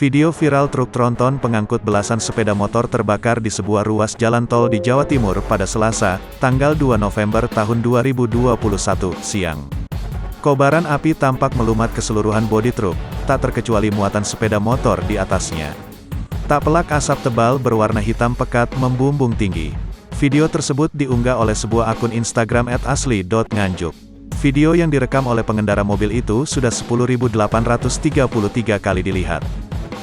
Video viral truk tronton pengangkut belasan sepeda motor terbakar di sebuah ruas jalan tol di Jawa Timur pada Selasa, tanggal 2 November tahun 2021, siang. Kobaran api tampak melumat keseluruhan bodi truk, tak terkecuali muatan sepeda motor di atasnya. Tak pelak asap tebal berwarna hitam pekat membumbung tinggi. Video tersebut diunggah oleh sebuah akun Instagram @asli.nganjuk. Video yang direkam oleh pengendara mobil itu sudah 10.833 kali dilihat.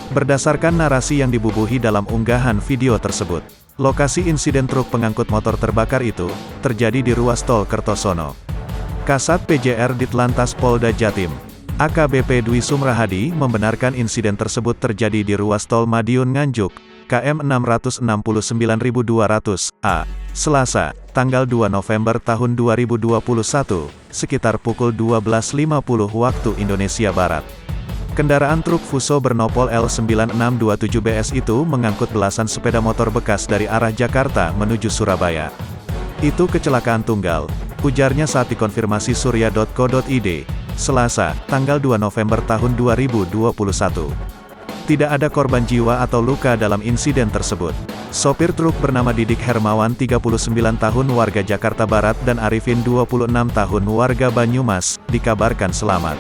Berdasarkan narasi yang dibubuhi dalam unggahan video tersebut, lokasi insiden truk pengangkut motor terbakar itu terjadi di ruas tol Kertosono. Kasat PJR Ditlantas Polda Jatim, AKBP Dwi Sumrahadi membenarkan insiden tersebut terjadi di ruas tol Madiun Nganjuk, KM 669200 A, Selasa, tanggal 2 November tahun 2021, sekitar pukul 12.50 waktu Indonesia Barat. Kendaraan truk Fuso bernopol L9627BS itu mengangkut belasan sepeda motor bekas dari arah Jakarta menuju Surabaya. Itu kecelakaan tunggal, ujarnya saat dikonfirmasi surya.co.id, Selasa, tanggal 2 November tahun 2021. Tidak ada korban jiwa atau luka dalam insiden tersebut. Sopir truk bernama Didik Hermawan 39 tahun warga Jakarta Barat dan Arifin 26 tahun warga Banyumas, dikabarkan selamat.